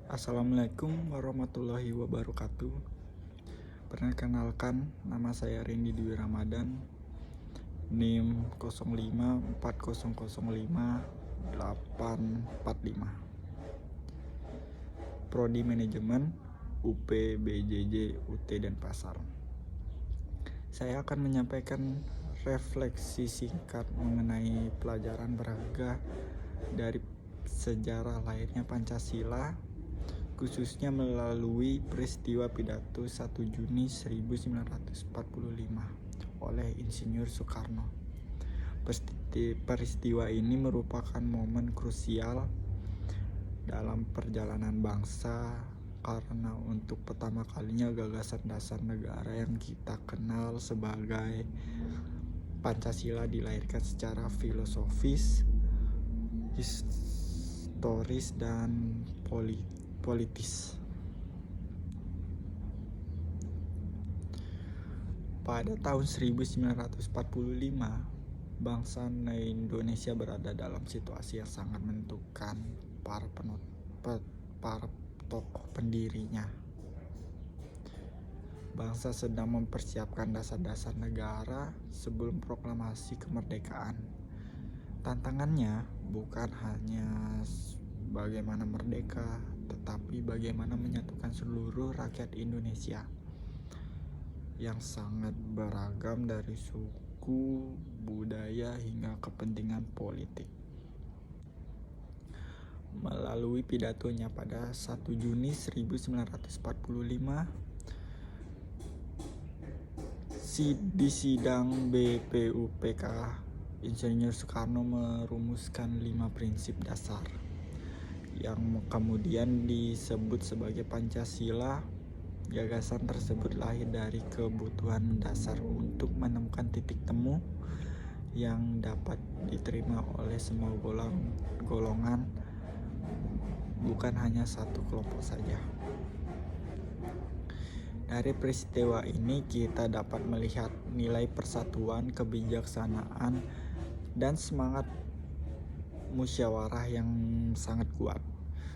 Assalamualaikum warahmatullahi wabarakatuh. Perkenalkan, nama saya Rendy Dwi Ramadan, NIM 054005-845, Prodi Manajemen UP BJJ UT Denpasar. Saya akan menyampaikan refleksi singkat mengenai pelajaran berharga dari sejarah lahirnya Pancasila, khususnya melalui peristiwa pidato 1 Juni 1945 oleh Insinyur Soekarno. Peristiwa ini merupakan momen krusial dalam perjalanan bangsa karena untuk pertama kalinya gagasan dasar negara yang kita kenal sebagai Pancasila dilahirkan secara filosofis, historis, dan politis. Pada tahun 1945, bangsa Indonesia berada dalam situasi yang sangat menentukan. Para tokoh pendirinya, bangsa sedang mempersiapkan dasar-dasar negara sebelum proklamasi kemerdekaan. Tantangannya bukan hanya bagaimana merdeka, tetapi bagaimana menyatukan seluruh rakyat Indonesia yang sangat beragam dari suku, budaya, hingga kepentingan politik. Melalui pidatonya pada 1 Juni 1945, di sidang BPUPK, Insinyur Soekarno merumuskan 5 prinsip dasar yang kemudian disebut sebagai Pancasila. Gagasan tersebut lahir dari kebutuhan dasar untuk menemukan titik temu yang dapat diterima oleh semua golongan, bukan hanya satu kelompok saja. Dari peristiwa ini kita dapat melihat nilai persatuan, kebijaksanaan, dan semangat musyawarah yang sangat kuat.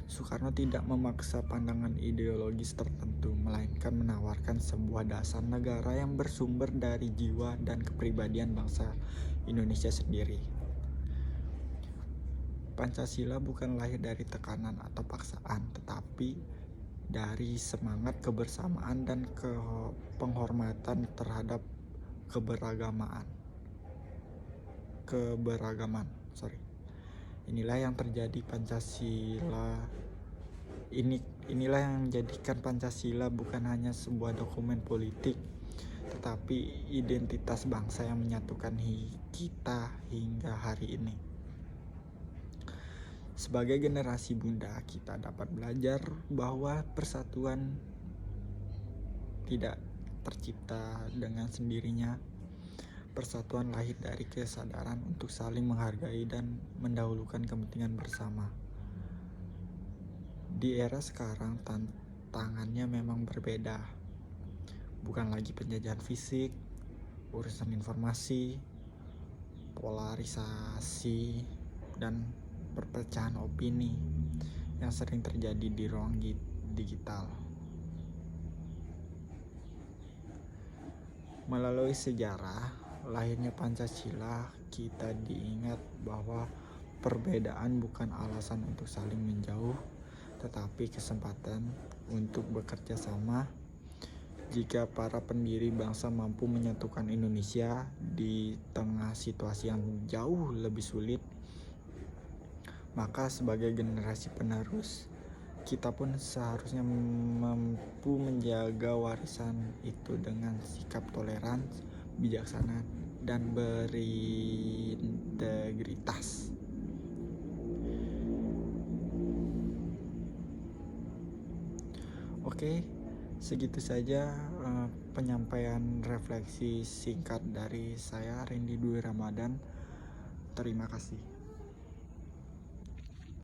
Soekarno tidak memaksa pandangan ideologis tertentu, melainkan menawarkan sebuah dasar negara yang bersumber dari jiwa dan kepribadian bangsa Indonesia sendiri. Pancasila bukan lahir dari tekanan atau paksaan, tetapi dari semangat kebersamaan dan penghormatan terhadap keberagaman. Inilah yang terjadi Inilah yang menjadikan Pancasila bukan hanya sebuah dokumen politik, tetapi identitas bangsa yang menyatukan kita hingga hari ini. Sebagai generasi muda, kita dapat belajar bahwa persatuan tidak tercipta dengan sendirinya. Persatuan lahir dari kesadaran untuk saling menghargai dan mendahulukan kepentingan bersama. Di era sekarang, tantangannya memang berbeda. Bukan lagi penjajahan fisik, urusan informasi, polarisasi, dan perpecahan opini yang sering terjadi di ruang digital. Melalui sejarah lahirnya Pancasila, kita diingat bahwa perbedaan bukan alasan untuk saling menjauh, tetapi kesempatan untuk bekerja sama. Jika para pendiri bangsa mampu menyatukan Indonesia di tengah situasi yang jauh lebih sulit, maka sebagai generasi penerus, kita pun seharusnya mampu menjaga warisan itu dengan sikap toleran, bijaksana, dan berintegritas. Oke, segitu saja penyampaian refleksi singkat dari saya, Rendy Dwi Ramadan. Terima kasih.